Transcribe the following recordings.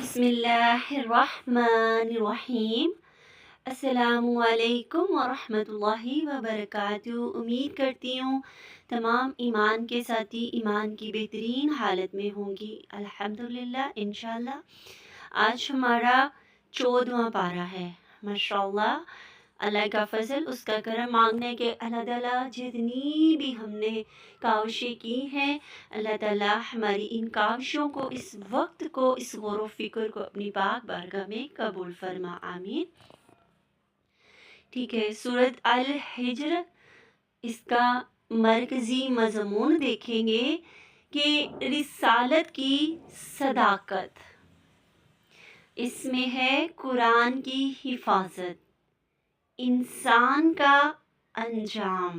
بسم اللہ الرحمن الرحیم۔ السلام علیکم ورحمۃ اللہ وبرکاتہ۔ امید کرتی ہوں تمام ایمان کے ساتھی ایمان کی بہترین حالت میں ہوں گی، الحمدللہ انشاءاللہ۔ آج ہمارا 14واں پارہ ہے، ماشاءاللہ۔ اللہ کا فضل، اس کا کرم مانگنے کہ اللہ تعالیٰ جتنی بھی ہم نے کاوشیں کی ہیں، اللہ تعالیٰ ہماری ان کاوشوں کو، اس وقت کو، اس غور و فکر کو اپنی پاک بارگاہ میں قبول فرما، آمین۔ ٹھیک ہے، سورۃ الحجر، اس کا مرکزی مضمون دیکھیں گے کہ رسالت کی صداقت۔ اس میں ہے قرآن کی حفاظت، انسان کا انجام،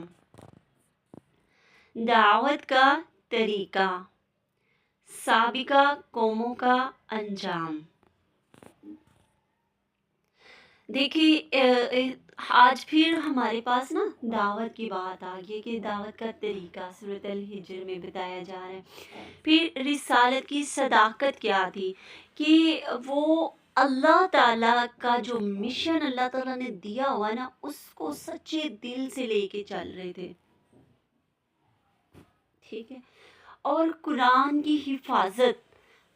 دعوت کا طریقہ، سابقہ قوموں کا انجام۔ دیکھیے آج پھر ہمارے پاس نا دعوت کی بات آ گئی کہ دعوت کا طریقہ سورۃ الحجر میں بتایا جا رہا ہے۔ پھر رسالت کی صداقت کیا تھی کہ وہ اللہ تعالیٰ کا جو مشن اللہ تعالیٰ نے دیا ہوا نا، اس کو سچے دل سے لے کے چل رہے تھے، ٹھیک ہے۔ اور قرآن کی حفاظت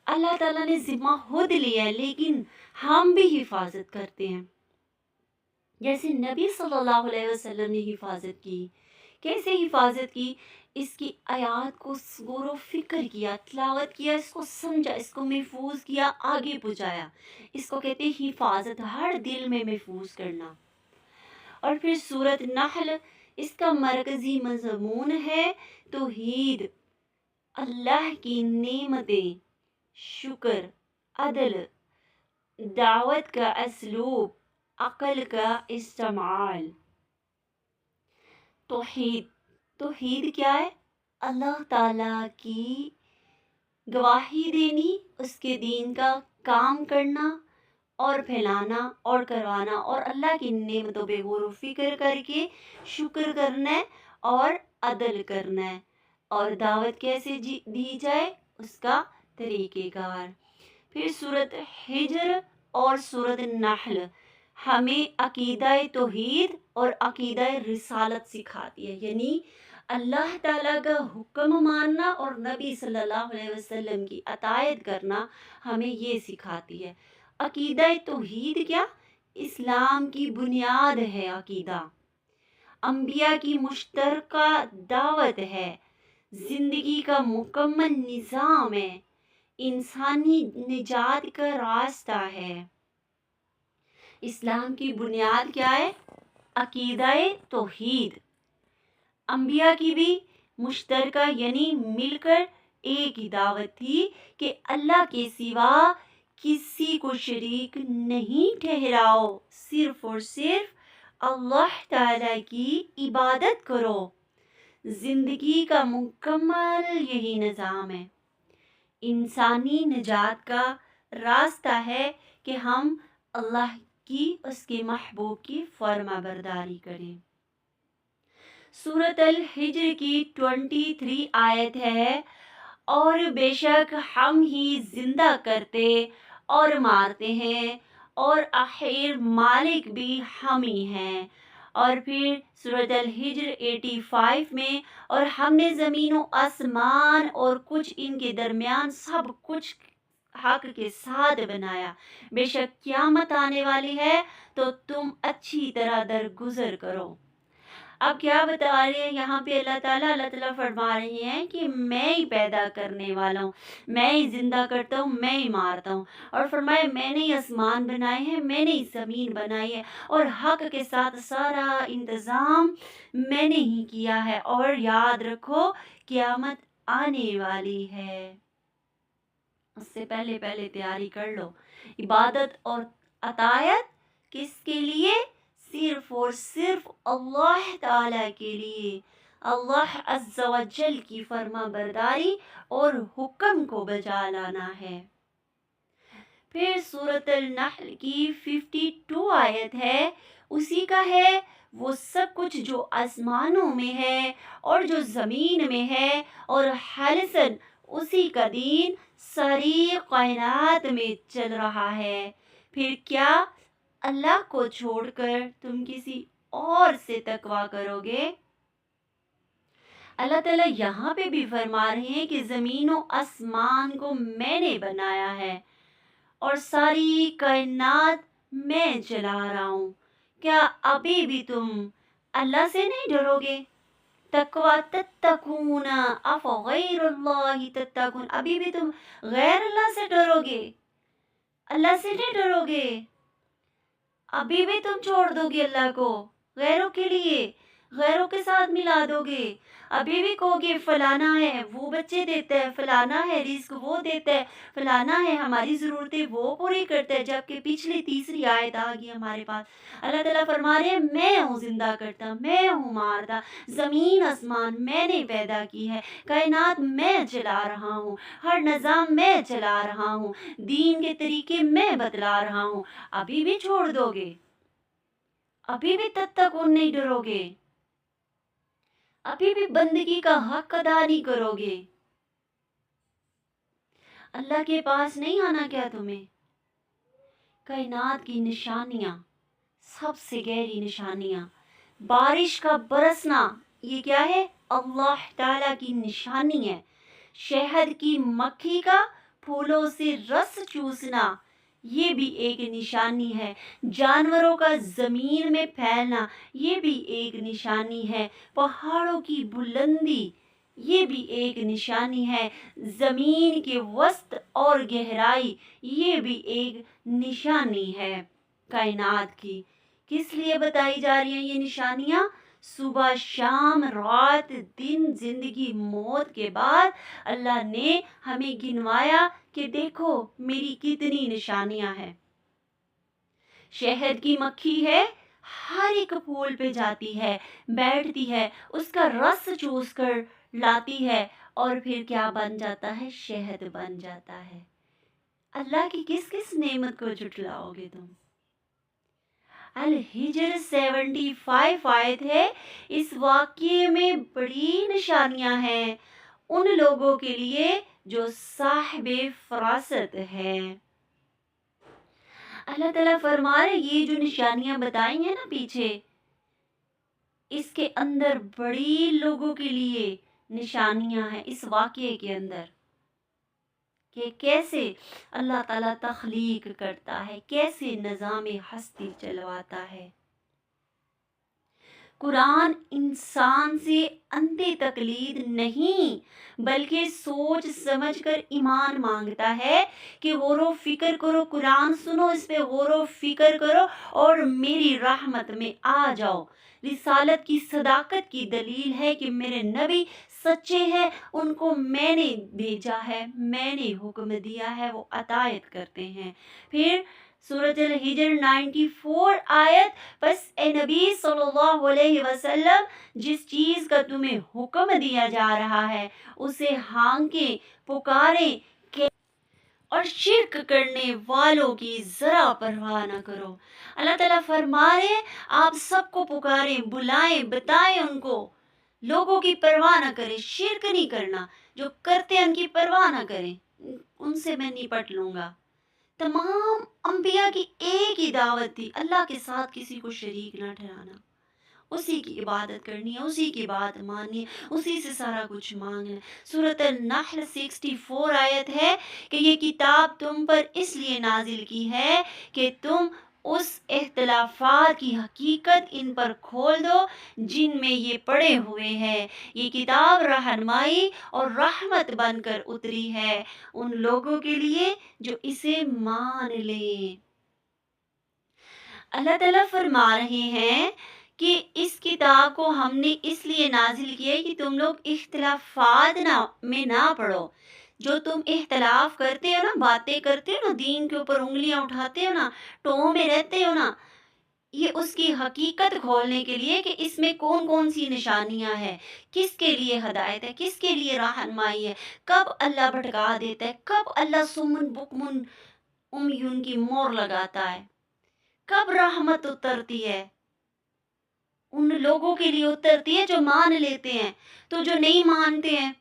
اللہ تعالیٰ نے ذمہ خود لیا ہے، لیکن ہم بھی حفاظت کرتے ہیں، جیسے نبی صلی اللہ علیہ وسلم نے حفاظت کی۔ کیسے حفاظت کی؟ اس کی آیات کو غور و فکر کیا، تلاوت کیا، اس کو سمجھا، اس کو محفوظ کیا، آگے پہنچایا۔ اس کو کہتے ہیں حفاظت، ہر دل میں محفوظ کرنا۔ اور پھر سورۃ نحل، اس کا مرکزی مضمون ہے توحید، اللہ کی نعمتیں، شکر، عدل، دعوت کا اسلوب، عقل کا استعمال۔ توحید کیا ہے؟ اللہ تعالیٰ کی گواہی دینی، اس کے دین کا کام کرنا اور پھیلانا اور کروانا، اور اللہ کی نعمتوں پہ غور و فکر کر کے شکر کرنا ہے اور عدل کرنا ہے، اور دعوت کیسے دی جائے، اس کا طریقہ کار۔ پھر سورۃ حجر اور سورۃ نحل ہمیں عقیدہ توحید اور عقیدہ رسالت سکھاتی ہے، یعنی اللہ تعالیٰ کا حکم ماننا اور نبی صلی اللہ علیہ وسلم کی اطاعت کرنا ہمیں یہ سکھاتی ہے۔ عقیدہ توحید کیا؟ اسلام کی بنیاد ہے عقیدہ، انبیاء کی مشترکہ دعوت ہے، زندگی کا مکمل نظام ہے، انسانی نجات کا راستہ ہے۔ اسلام کی بنیاد کیا ہے؟ عقیدہ توحید۔ انبیاء کی بھی مشترکہ، یعنی مل کر ایک ہی دعوت تھی کہ اللہ کے سوا کسی کو شریک نہیں ٹھہراؤ، صرف اور صرف اللہ تعالیٰ کی عبادت کرو۔ زندگی کا مکمل یہی نظام ہے، انسانی نجات کا راستہ ہے کہ ہم اللہ کی، اس کے محبوب کی فرما برداری کریں۔ سورۃ الحجر کی 23 آیت ہے، اور بے شک ہم ہی زندہ کرتے اور مارتے ہیں، اور آخر مالک بھی ہم ہی ہیں۔ اور پھر سورۃ الحجر 85 میں، اور ہم نے زمین و آسمان اور کچھ ان کے درمیان سب کچھ حق کے ساتھ بنایا، بے شک قیامت آنے والی ہے تو تم اچھی طرح درگزر کرو۔ اب کیا بتا رہے ہیں یہاں پہ اللہ تعالیٰ فرما رہی ہیں کہ میں ہی پیدا کرنے والا ہوں، میں ہی زندہ کرتا ہوں، میں ہی مارتا ہوں، اور فرمایا میں نے ہی آسمان بنائے ہیں، میں نے ہی زمین بنائی ہے، اور حق کے ساتھ سارا انتظام میں نے ہی کیا ہے، اور یاد رکھو قیامت آنے والی ہے، اس سے پہلے تیاری کر لو۔ عبادت اور اطاعت کس کے لیے؟ صرف اور صرف اللہ تعالیٰ کے لیے، اللہ عز و جل کی فرما برداری اور حکم کو بجا لانا ہے۔ پھر سورۃ النحل کی 52 آیت ہے، اسی کا ہے وہ سب کچھ جو آسمانوں میں ہے اور جو زمین میں ہے، اور خالصاً اسی کا دین ساری کائنات میں چل رہا ہے۔ پھر کیا اللہ کو چھوڑ کر تم کسی اور سے تقویٰ کرو گے؟ اللہ تعالیٰ یہاں پہ بھی فرما رہے ہیں کہ زمین و آسمان کو میں نے بنایا ہے اور ساری کائنات میں چلا رہا ہوں۔ کیا ابھی بھی تم اللہ سے نہیں ڈرو گے؟ تقویٰ تتقون افغیر اللہ تتقون، ابھی بھی تم غیر اللہ سے ڈرو گے؟ اللہ سے نہیں ڈرو گے؟ ابھی بھی تم چھوڑ دو گے اللہ کو غیروں کے لیے، غیروں کے ساتھ ملا دو گے؟ ابھی بھی کہو گے فلانا ہے وہ بچے دیتا ہے، فلانا ہے رزق وہ دیتا ہے، فلانا ہے ہماری ضرورتیں وہ پوری کرتا ہے، جبکہ پچھلی تیسری آیت آ گئی ہمارے پاس، اللہ تعالیٰ فرما رہے ہیں میں ہوں زندہ کرتا، میں ہوں مارتا، زمین آسمان میں نے پیدا کی ہے، کائنات میں چلا رہا ہوں، ہر نظام میں چلا رہا ہوں، دین کے طریقے میں بتلا رہا ہوں، ابھی بھی چھوڑ دو گے؟ ابھی بھی تتقون نہیں ڈرو گے؟ ابھی بھی بندگی کا حق ادا نہیں کرو گے؟ اللہ کے پاس نہیں آنا کیا تمہیں؟ کائنات کی نشانیاں، سب سے گہری نشانیاں، بارش کا برسنا، یہ کیا ہے؟ اللہ تعالیٰ کی نشانی ہے۔ شہد کی مکھی کا پھولوں سے رس چوسنا، یہ بھی ایک نشانی ہے۔ جانوروں کا زمین میں پھیلنا، یہ بھی ایک نشانی ہے۔ پہاڑوں کی بلندی، یہ بھی ایک نشانی ہے۔ زمین کے وسط اور گہرائی، یہ بھی ایک نشانی ہے کائنات کی۔ کس لیے بتائی جا رہی ہیں یہ نشانیاں؟ صبح شام رات دن زندگی موت کے بعد اللہ نے ہمیں گنوایا کہ دیکھو میری کتنی نشانیاں ہیں۔ شہد کی مکھی ہے، ہر ایک پھول پہ جاتی ہے، بیٹھتی ہے، اس کا رس چوس کر لاتی ہے اور پھر کیا بن جاتا ہے؟ شہد بن جاتا ہے۔ اللہ کی کس کس نعمت کو جھٹلاؤ گے تم؟ الحجر 75 آیت ہے، اس واقعے میں بڑی نشانیاں ہیں ان لوگوں کے لیے جو صاحب فراست ہے۔ اللہ تعالیٰ فرما رہے یہ جو نشانیاں بتائی ہیں نا پیچھے، اس کے اندر بڑی لوگوں کے لیے نشانیاں ہیں اس واقعے کے اندر، کہ کیسے اللہ تعالیٰ تخلیق کرتا ہے، کیسے نظام ہستی چلواتا ہے۔ قرآن انسان سے انتے تقلید نہیں بلکہ سوچ سمجھ کر ایمان مانگتا ہے کہ غور و فکر کرو، قرآن سنو، اس پہ غور و فکر کرو اور میری رحمت میں آ جاؤ۔ رسالت کی صداقت کی دلیل ہے کہ میرے نبی سچے ہیں، ان کو میں نے بھیجا ہے، میں نے حکم دیا ہے، وہ اطاعت کرتے ہیں۔ پھر سورۃ الحجر 94 آیت، بس اے نبی صلی اللہ علیہ وسلم جس چیز کا تمہیں حکم دیا جا رہا ہے اسے ہانکیں، پکاریں اور شرک کرنے والوں کی ذرا پرواہ نہ کرو۔ اللہ تعالیٰ فرما رہے ہیں آپ سب کو پکاریں، بلائیں، بتائیں ان کو، لوگوں کی پرواہ نہ کریں، شرک نہیں کرنا، جو کرتے ہیں ان کی پرواہ نہ کریں، ان سے میں نپٹ لوں گا۔ تمام انبیاء کی ایک ہی دعوت تھی، اللہ کے ساتھ کسی کو شریک نہ ٹھہرانا، اسی کی عبادت کرنی ہے، اسی کی بات ماننی ہے، اسی سے سارا کچھ مانگنا ہے۔ سورۃ النحل 64 آیت ہے کہ یہ کتاب تم پر اس لیے نازل کی ہے کہ تم اس اختلافات کی حقیقت ان پر کھول دو جن میں یہ پڑے ہوئے ہیں۔ یہ کتاب رہنمائی اور رحمت بن کر اتری ہے ان لوگوں کے لیے جو اسے مان لیں۔ اللہ تعالیٰ فرما رہے ہیں کہ اس کتاب کو ہم نے اس لیے نازل کیا کہ تم لوگ اختلافات میں نہ پڑو۔ جو تم اختلاف کرتے ہو نا، باتیں کرتے ہو نا، دین کے اوپر انگلیاں اٹھاتے ہو نا، ٹوؤں میں رہتے ہو نا، یہ اس کی حقیقت کھولنے کے لیے کہ اس میں کون کون سی نشانیاں ہیں، کس کے لیے ہدایت ہے، کس کے لیے رہنمائی ہے، کب اللہ بھٹکا دیتا ہے، کب اللہ سمن بکمن امیون کی مور لگاتا ہے، کب رحمت اترتی ہے، ان لوگوں کے لیے اترتی ہے جو مان لیتے ہیں۔ تو جو نہیں مانتے ہیں،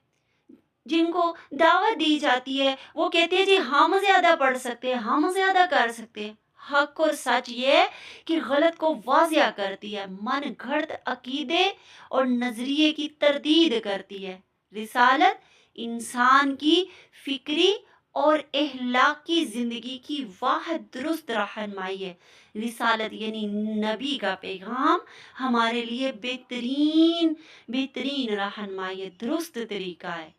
جن کو دعوت دی جاتی ہے وہ کہتے ہیں جی ہم زیادہ پڑھ سکتے ہیں، ہم زیادہ کر سکتے ہیں۔ حق اور سچ یہ ہے کہ غلط کو واضح کرتی ہے، من گھڑت عقیدے اور نظریے کی تردید کرتی ہے۔ رسالت انسان کی فکری اور اخلاقی زندگی کی واحد درست رہنمائی ہے۔ رسالت یعنی نبی کا پیغام ہمارے لیے بہترین رہنمائی ہے، درست طریقہ ہے،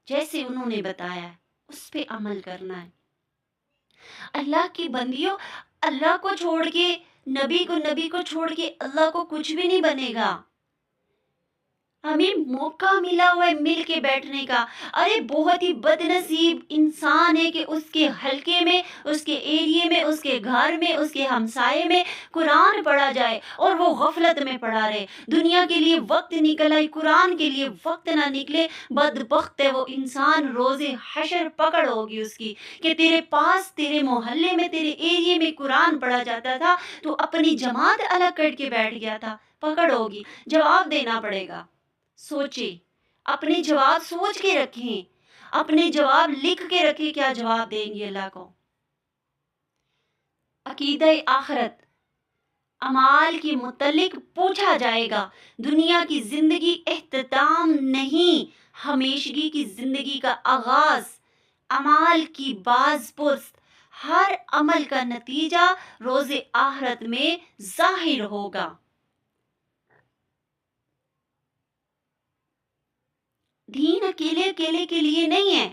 جیسے انہوں نے بتایا ہے اس پہ عمل کرنا ہے۔ اللہ کی بندیوں، اللہ کو چھوڑ کے نبی کو چھوڑ کے اللہ کو کچھ بھی نہیں بنے گا۔ ہمیں موقع ملا ہوا ہے مل کے بیٹھنے کا۔ ارے بہت ہی بد نصیب انسان ہے کہ اس کے حلقے میں، اس کے ایریے میں، اس کے گھر میں، اس کے ہمسائے میں قرآن پڑھا جائے اور وہ غفلت میں پڑھا رہے۔ دنیا کے لیے وقت نکل آئی، قرآن کے لیے وقت نہ نکلے، بدبخت ہے وہ انسان، روز حشر پکڑ ہوگی اس کی کہ تیرے پاس، تیرے محلے میں، تیرے ایریے میں قرآن پڑھا جاتا تھا، تو اپنی جماعت الگ کر کے بیٹھ گیا تھا، پکڑ ہوگی، جواب دینا پڑے گا۔ سوچے، اپنے جواب سوچ کے رکھیں، اپنے جواب لکھ کے رکھیں، کیا جواب دیں گے اللہ کو۔ عقیدہ آخرت، اعمال کے متعلق پوچھا جائے گا۔ دنیا کی زندگی اختتام نہیں، ہمیشگی کی زندگی کا آغاز۔ اعمال کی باز پرس، ہر عمل کا نتیجہ روز آخرت میں ظاہر ہوگا۔ دین اکیلے کے لیے نہیں ہے۔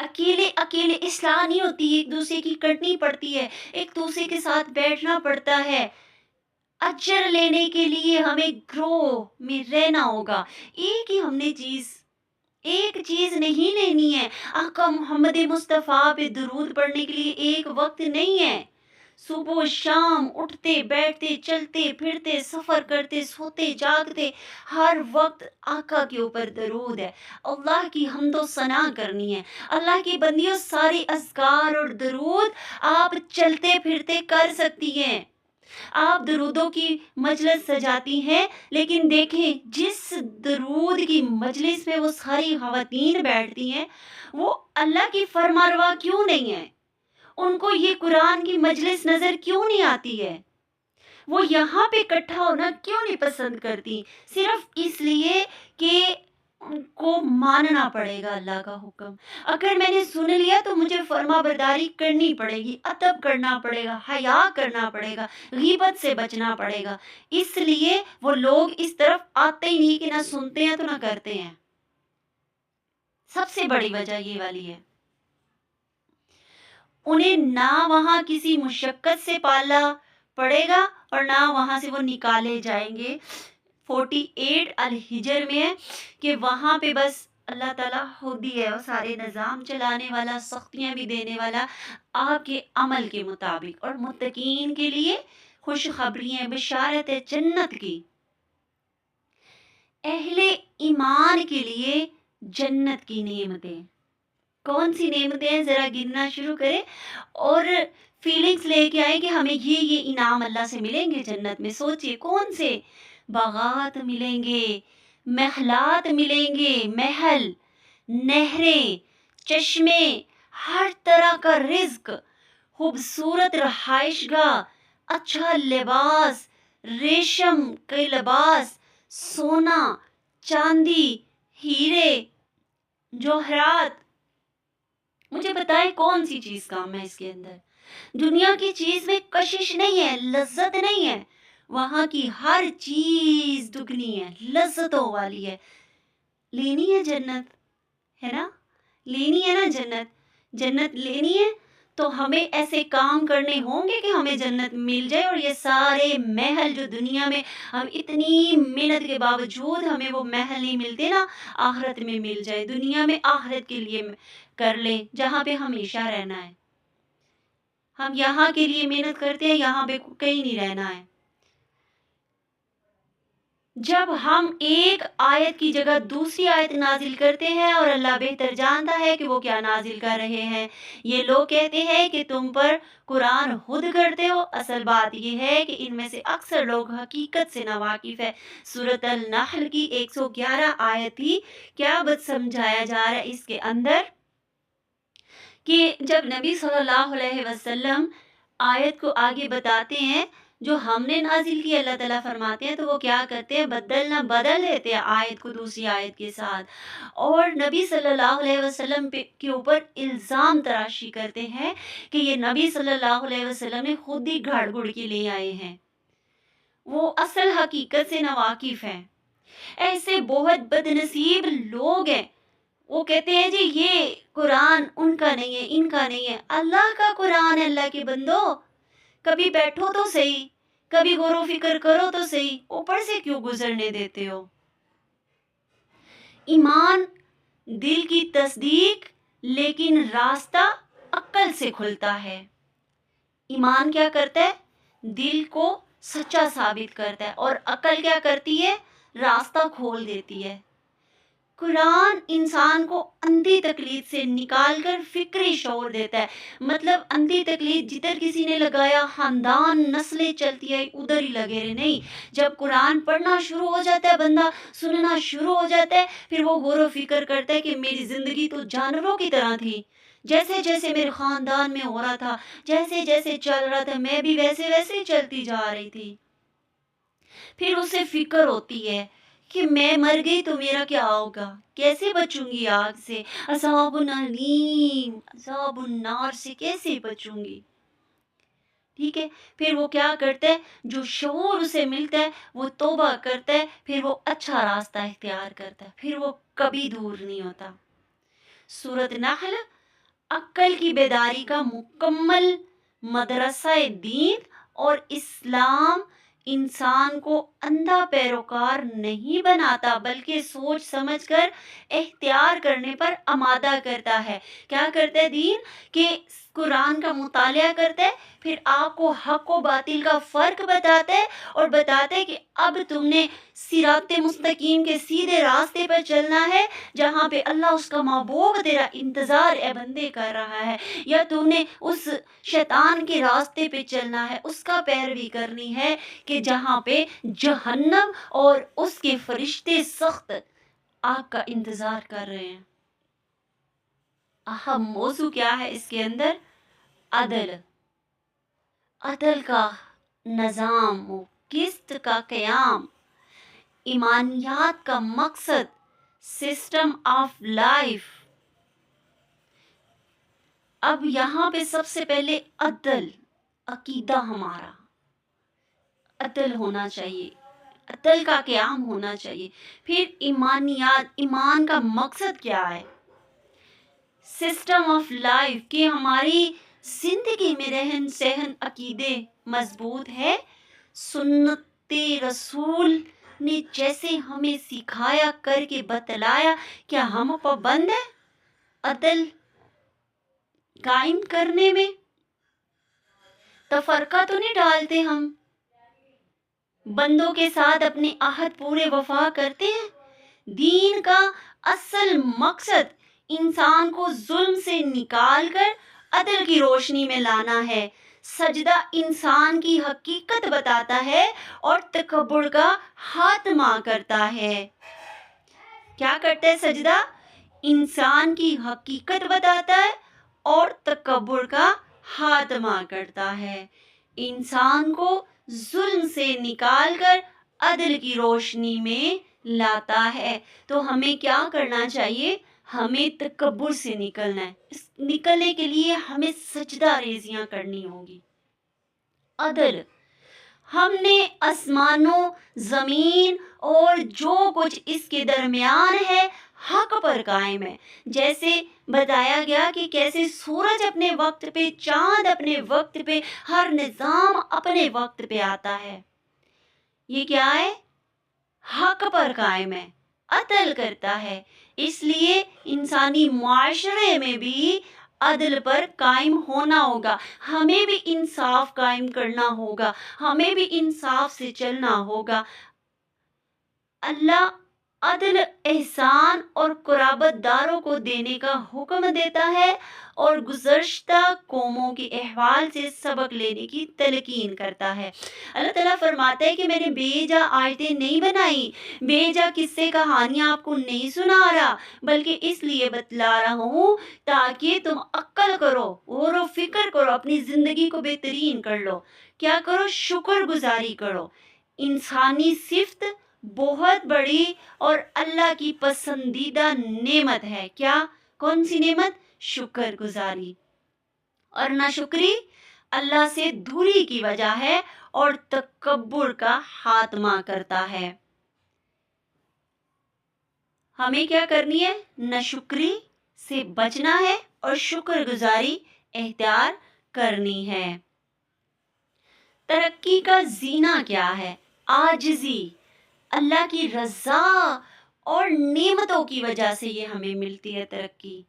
اکیلے اصلاح نہیں ہوتی، ایک دوسرے کی کرنی پڑتی ہے، ایک دوسرے کے ساتھ بیٹھنا پڑتا ہے۔ اجر لینے کے لیے ہمیں گروہ میں رہنا ہوگا۔ ایک چیز نہیں لینی ہے۔ آقا محمد مصطفیٰ پہ درود پڑھنے کے لیے ایک وقت نہیں ہے۔ صبح و شام اٹھتے بیٹھتے چلتے پھرتے سفر کرتے سوتے جاگتے ہر وقت آقا کے اوپر درود ہے، اللہ کی حمد و ثنا کرنی ہے۔ اللہ کی بندیوں، سارے اذکار اور درود آپ چلتے پھرتے کر سکتی ہیں۔ آپ درودوں کی مجلس سجاتی ہیں، لیکن دیکھیں جس درود کی مجلس میں وہ ساری خواتین بیٹھتی ہیں وہ اللہ کی فرمانروا کیوں نہیں ہے؟ ان کو یہ قرآن کی مجلس نظر کیوں نہیں آتی ہے؟ وہ یہاں پہ اکٹھا ہونا کیوں نہیں پسند کرتی؟ صرف اس لیے کہ ان کو ماننا پڑے گا اللہ کا حکم۔ اگر میں نے سن لیا تو مجھے فرما برداری کرنی پڑے گی، ادب کرنا پڑے گا، حیا کرنا پڑے گا، غیبت سے بچنا پڑے گا۔ اس لیے وہ لوگ اس طرف آتے ہی نہیں کہ نہ سنتے ہیں تو نہ کرتے ہیں۔ سب سے بڑی وجہ یہ والی ہے۔ انہیں نہ وہاں کسی مشقت سے پالا پڑے گا اور نہ وہاں سے وہ نکالے جائیں گے۔ 48 الحجر میں ہے کہ وہاں پہ بس اللہ تعالیٰ خود ہی ہے، وہ سارے نظام چلانے والا، سختیاں بھی دینے والا آپ کے عمل کے مطابق۔ اور متقین کے لیے خوشخبری ہے، بشارت ہے جنت کی۔ اہل ایمان کے لیے جنت کی نعمتیں کون سی نعمتیں ہیں؟ ذرا گننا شروع کریں اور فیلنگز لے کے آئے کہ ہمیں یہ انعام اللہ سے ملیں گے جنت میں۔ سوچئے کون سے؟ باغات ملیں گے، محلات ملیں گے، محل، نہریں، چشمے، ہر طرح کا رزق، خوبصورت رہائش گاہ، اچھا لباس، ریشم کے لباس، سونا، چاندی، ہیرے، جوہرات۔ مجھے بتائیں کون سی چیز کام ہے اس کے اندر؟ دنیا کی چیز میں کشش نہیں ہے، لذت نہیں ہے، وہاں کی ہر چیز دگنی ہے، لذتوں والی ہے۔ لینی ہے جنت، ہے نا؟ لینی ہے نا جنت؟ جنت لینی ہے تو ہمیں ایسے کام کرنے ہوں گے کہ ہمیں جنت مل جائے، اور یہ سارے محل جو دنیا میں ہم اتنی محنت کے باوجود ہمیں وہ محل نہیں ملتے نا، آخرت میں مل جائے۔ دنیا میں آخرت کے لیے کر لیں جہاں پہ ہمیشہ رہنا ہے۔ ہم یہاں کے لیے محنت کرتے ہیں، یہاں پہ کہیں نہیں رہنا ہے۔ جب ہم ایک آیت کی جگہ دوسری آیت نازل کرتے ہیں اور اللہ بہتر جانتا ہے کہ وہ کیا نازل کر رہے ہیں، یہ لوگ کہتے ہیں کہ تم پر قرآن خود کرتے ہو، اصل بات یہ ہے کہ ان میں سے اکثر لوگ حقیقت سے ناواقف ہے۔ سورۃ النحل کی 111 آیت ہی کیا بات سمجھایا جا رہا ہے اس کے اندر کہ جب نبی صلی اللہ علیہ وسلم آیت کو آگے بتاتے ہیں جو ہم نے نازل کی، اللہ تعالیٰ فرماتے ہیں تو وہ کیا کرتے ہیں، بدل دیتے ہیں آیت کو دوسری آیت کے ساتھ، اور نبی صلی اللہ علیہ وسلم کے اوپر الزام تراشی کرتے ہیں کہ یہ نبی صلی اللہ علیہ وسلم نے خود ہی گھڑ گھڑ کے لے آئے ہیں، وہ اصل حقیقت سے ناواقف ہیں۔ ایسے بہت بد نصیب لوگ ہیں، وہ کہتے ہیں جی یہ قرآن ان کا نہیں ہے، ان کا نہیں ہے، اللہ کا قرآن ہے اللہ کے بندو، کبھی بیٹھو تو صحیح، کبھی غور و فکر کرو تو صحیح، اوپر سے کیوں گزرنے دیتے ہو؟ ایمان دل کی تصدیق، لیکن راستہ عقل سے کھلتا ہے۔ ایمان کیا کرتا ہے؟ دل کو سچا ثابت کرتا ہے، اور عقل کیا کرتی ہے؟ راستہ کھول دیتی ہے۔ قرآن انسان کو اندھی تقلید سے نکال کر فکری شعور دیتا ہے، مطلب اندھی تقلید جدھر کسی نے لگایا، خاندان نسلیں چلتی ہے ادھر ہی لگے رہے، نہیں، جب قرآن پڑھنا شروع ہو جاتا ہے، بندہ سننا شروع ہو جاتا ہے، پھر وہ غور و فکر کرتا ہے کہ میری زندگی تو جانوروں کی طرح تھی، جیسے جیسے میرے خاندان میں ہو رہا تھا، جیسے جیسے چل رہا تھا، میں بھی ویسے ویسے ہی چلتی جا رہی تھی۔ پھر اسے فکر ہوتی ہے کہ میں مر گئی تو میرا کیا ہوگا، کیسے بچوں گی آگ سے، عذاب علیم، عذاب النار سے کیسے بچوں گی، ٹھیک ہے۔ پھر وہ کیا کرتا ہے، جو شعور اسے ملتا ہے وہ توبہ کرتا ہے، پھر وہ اچھا راستہ اختیار کرتا ہے، پھر وہ کبھی دور نہیں ہوتا۔ سورۃ نحل عقل کی بیداری کا مکمل مدرسہ دین اور اسلام انسان کو اندھا پیروکار نہیں بناتا، بلکہ سوچ سمجھ کر اختیار کرنے پر آمادہ کرتا ہے۔ کیا کرتا ہے دین؟ کہ قرآن کا مطالعہ کرتا ہے، پھر آپ کو حق و باطل کا فرق بتاتا ہے، اور بتاتا ہے کہ اب تم نے صراط مستقیم کے سیدھے راستے پر چلنا ہے، جہاں پہ اللہ اس کا محبوب تیرا انتظار اے بندے کر رہا ہے، یا تم نے اس شیطان کے راستے پہ چلنا ہے، اس کا پیروی کرنی ہے کہ جہاں پہ جہنم اور اس کے فرشتے سخت آگ کا انتظار کر رہے ہیں۔ اہم موضوع کیا ہے اس کے اندر؟ عدل، عدل کا نظام و قسط کا قیام، ایمانیات کا مقصد، سسٹم آف لائف۔ اب یہاں پہ سب سے پہلے عدل، عقیدہ ہمارا عدل ہونا چاہیے، عدل کا قیام ہونا چاہیے۔ پھر ایمانیات، ایمان کا مقصد کیا ہے؟ سسٹم آف لائف، کہ ہماری زندگی میں رہن سہن عقیدے مضبوط ہے، سنت رسول نے جیسے ہمیں سکھایا کر کے بتلایا، کیا ہم پابند ہیں عدل قائم کرنے میں؟ تفرقہ تو نہیں ڈالتے ہم، بندوں کے ساتھ اپنے عہد پورے وفا کرتے ہیں۔ دین کا اصل مقصد انسان کو ظلم سے نکال کر عدل کی روشنی میں لانا ہے۔ سجدہ انسان کی حقیقت بتاتا ہے اور تکبر کا خاتمہ کرتا ہے۔ کیا کرتا ہے سجدہ؟ انسان کی حقیقت بتاتا ہے اور تکبر کا خاتمہ کرتا ہے، انسان کو ظلم سے نکال کر عدل کی روشنی میں لاتا ہے۔ تو ہمیں کیا کرنا چاہیے؟ ہمیں تکبر سے نکلنا ہے، نکلنے کے لیے ہمیں سجدہ ریزیاں کرنی ہوگی۔ عدل، ہم نے آسمانوں، زمین اور جو کچھ اس کے درمیان ہے حق پر قائم ہے۔ جیسے بتایا گیا کہ کیسے سورج اپنے وقت پہ، چاند اپنے وقت پہ، ہر نظام اپنے وقت پہ آتا ہے۔ یہ کیا ہے؟ حق پر قائم ہے، عدل کرتا ہے۔ اس لیے انسانی معاشرے میں بھی عدل پر قائم ہونا ہوگا، ہمیں بھی انصاف قائم کرنا ہوگا، ہمیں بھی انصاف سے چلنا ہوگا۔ اللہ عدل، احسان اور قرابت داروں کو دینے کا حکم دیتا ہے اور گزشتہ قوموں کے احوال سے سبق لینے کی تلقین کرتا ہے۔ اللہ تعالیٰ فرماتا ہے کہ میں نے بے جا آیتیں نہیں بنائی، بے جا قصے کہانیاں آپ کو نہیں سنا رہا، بلکہ اس لیے بتلا رہا ہوں تاکہ تم عقل کرو، غور و فکر کرو، اپنی زندگی کو بہترین کر لو۔ کیا کرو؟ شکر گزاری کرو۔ انسانی صفت بہت بڑی اور اللہ کی پسندیدہ نعمت ہے۔ کیا؟ کون سی نعمت؟ شکر گزاری۔ اور ناشکری اللہ سے دوری کی وجہ ہے اور تکبر کا خاتمہ کرتا ہے۔ ہمیں کیا کرنی ہے؟ ناشکری سے بچنا ہے اور شکر گزاری اختیار کرنی ہے۔ ترقی کا زینہ کیا ہے؟ عاجزی۔ اللہ کی رضا اور نعمتوں کی وجہ سے یہ ہمیں ملتی ہے ترقی۔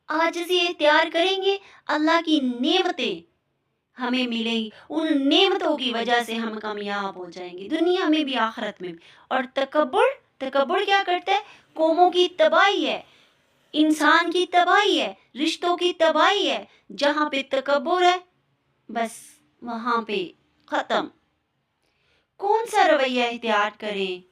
عاجزی اختیار کریں گے، اللہ کی نعمتیں ہمیں ملیں گی، ان نعمتوں کی وجہ سے ہم کامیاب ہو جائیں گے، دنیا میں بھی آخرت میں بھی۔ اور تکبر کیا کرتا ہے؟ قوموں کی تباہی ہے، انسان کی تباہی ہے، رشتوں کی تباہی ہے۔ جہاں پہ تکبر ہے بس وہاں پہ ختم۔ کون سا رویہ اختیار کریں؟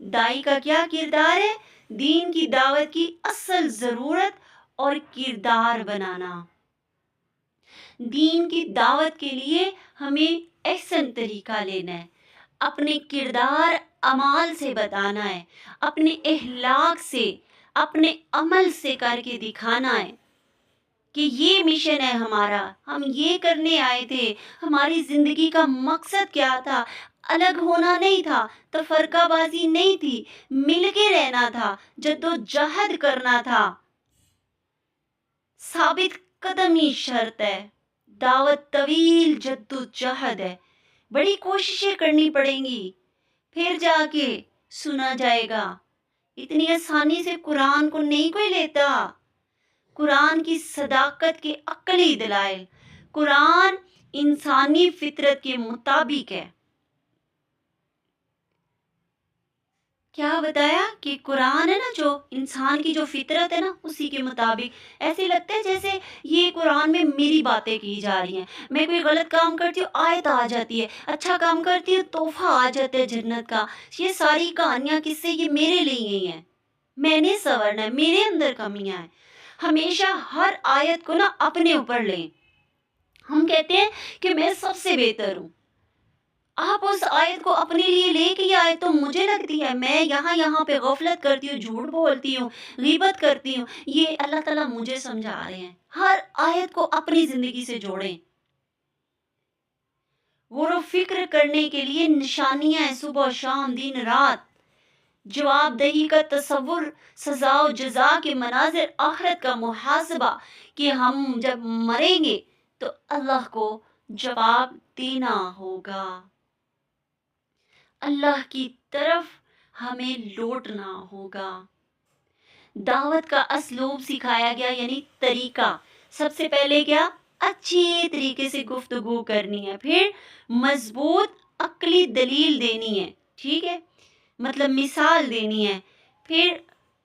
دائی کا کیا کردار ہے؟ دین کی دعوت کی اصل ضرورت اور کردار بنانا۔ دین کی دعوت کے لیے ہمیں احسن طریقہ لینا ہے، اپنے کردار اعمال سے بتانا ہے، اپنے اخلاق سے، اپنے عمل سے کر کے دکھانا ہے کہ یہ مشن ہے ہمارا، ہم یہ کرنے آئے تھے، ہماری زندگی کا مقصد کیا تھا۔ الگ ہونا نہیں تھا، تفرقہ بازی نہیں تھی، مل کے رہنا تھا، جدوجہد کرنا تھا۔ ثابت قدمی شرط ہے، دعوت طویل جدوجہد ہے، بڑی کوششیں کرنی پڑیں گی، پھر جا کے سنا جائے گا۔ اتنی آسانی سے قرآن کو نہیں کوئی لیتا۔ قرآن کی صداقت کے عقلی دلائل، قرآن انسانی فطرت کے مطابق ہے۔ کیا بتایا کہ قرآن ہے نا، جو انسان کی جو فطرت ہے نا اسی کے مطابق۔ ایسے لگتا ہے جیسے یہ قرآن میں میری باتیں کی جا رہی ہیں، میں کوئی غلط کام کرتی ہوں آیت آ جاتی ہے، اچھا کام کرتی ہوں تحفہ آ جاتا ہے جنت کا۔ یہ ساری کہانیاں کس سے؟ یہ میرے لیے ہی ہیں، میں نے سنورنا ہے، میرے اندر کمیاں ہیں۔ ہمیشہ ہر آیت کو نا اپنے اوپر لیں۔ ہم کہتے ہیں کہ میں سب سے بہتر ہوں، آپ اس آیت کو اپنے لیے لے کے یہ آیت تو مجھے لگتی ہے، میں یہاں پہ غفلت کرتی ہوں، جھوٹ بولتی ہوں، غیبت کرتی ہوں، یہ اللہ تعالیٰ مجھے سمجھا رہے ہیں۔ ہر آیت کو اپنی زندگی سے جوڑیں۔ غور و فکر کرنے کے لیے نشانیاں ہیں، صبح شام دن رات۔ جواب دہی کا تصور، سزا و جزا کے مناظر، آخرت کا محاسبہ کہ ہم جب مریں گے تو اللہ کو جواب دینا ہوگا، اللہ کی طرف ہمیں لوٹنا ہوگا۔ دعوت کا اسلوب سکھایا گیا، یعنی طریقہ۔ سب سے پہلے کیا؟ اچھی طریقے سے گفتگو کرنی ہے، پھر مضبوط عقلی دلیل دینی ہے، ٹھیک ہے، مطلب مثال دینی ہے، پھر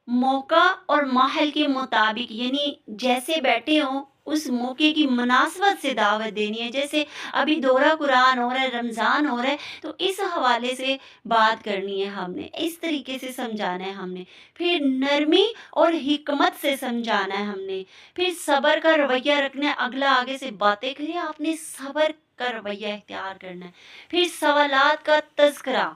موقع اور ماحول کے مطابق، یعنی جیسے بیٹھے ہوں اس موقع کی مناسبت سے دعوت دینی ہے۔ جیسے ابھی دورہ قرآن ہو رہا ہے، رمضان ہو رہا ہے، تو اس حوالے سے بات کرنی ہے، ہم نے اس طریقے سے سمجھانا ہے، ہم نے پھر نرمی اور حکمت سے سمجھانا ہے، ہم نے پھر صبر کا رویہ رکھنا ہے۔ اگلا آگے سے باتیں کرے، آپ نے صبر کا رویہ اختیار کرنا ہے، پھر سوالات کا تذکرہ،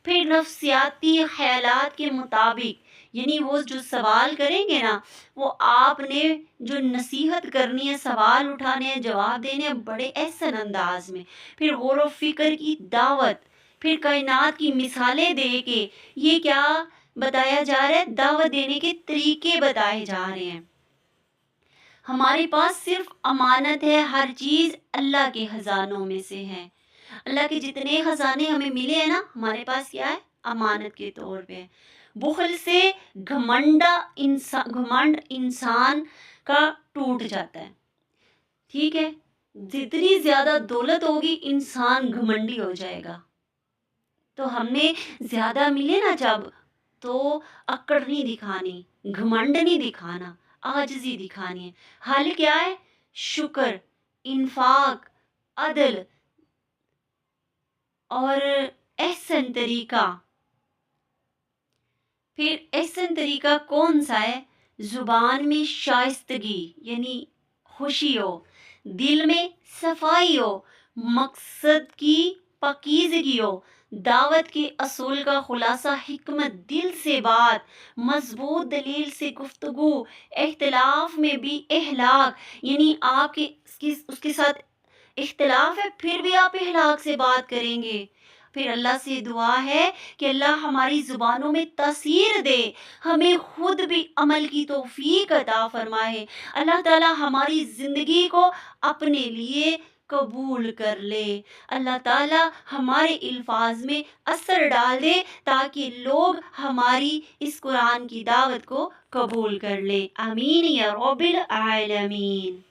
پھر نفسیاتی خیالات کے مطابق، یعنی وہ جو سوال کریں گے نا، وہ آپ نے جو نصیحت کرنی ہے، سوال اٹھانے ہیں، جواب دینے ہیں بڑے احسن انداز میں، پھر غور و فکر کی دعوت، پھر کائنات کی مثالیں دے کے یہ کیا بتایا جا رہا ہے؟ دعوت دینے کے طریقے بتائے جا رہے ہیں۔ ہمارے پاس صرف امانت ہے، ہر چیز اللہ کے خزانوں میں سے ہے۔ اللہ کے جتنے خزانے ہمیں ملے ہیں نا، ہمارے پاس کیا ہے؟ امانت کے طور پہ۔ بخل سے گھمنڈ انسان کا ٹوٹ جاتا ہے، ٹھیک ہے، جتنی زیادہ دولت ہوگی انسان گھمنڈی ہو جائے گا، تو ہم نے زیادہ ملے نا جب، تو اکڑ نہیں دکھانی، گھمنڈ نہیں دکھانا، عاجزی دکھانی ہے۔ حل کیا ہے؟ شکر، انفاق، عدل اور احسن طریقہ۔ پھر احسن طریقہ کون سا ہے؟ زبان میں شائستگی یعنی خوشی ہو، دل میں صفائی ہو، مقصد کی پاکیزگی ہو، دعوت کے اصول کا خلاصہ حکمت دل سے بات، مضبوط دلیل سے گفتگو، اختلاف میں بھی اخلاق، یعنی آپ کے اس کے ساتھ اختلاف ہے پھر بھی آپ اخلاق سے بات کریں گے۔ پھر اللہ سے دعا ہے کہ اللہ ہماری زبانوں میں تاثیر دے، ہمیں خود بھی عمل کی توفیق عطا فرمائے، اللہ تعالی ہماری زندگی کو اپنے لیے قبول کر لے، اللہ تعالی ہمارے الفاظ میں اثر ڈال دے تاکہ لوگ ہماری اس قرآن کی دعوت کو قبول کر لے۔ آمین یا رب العالمین۔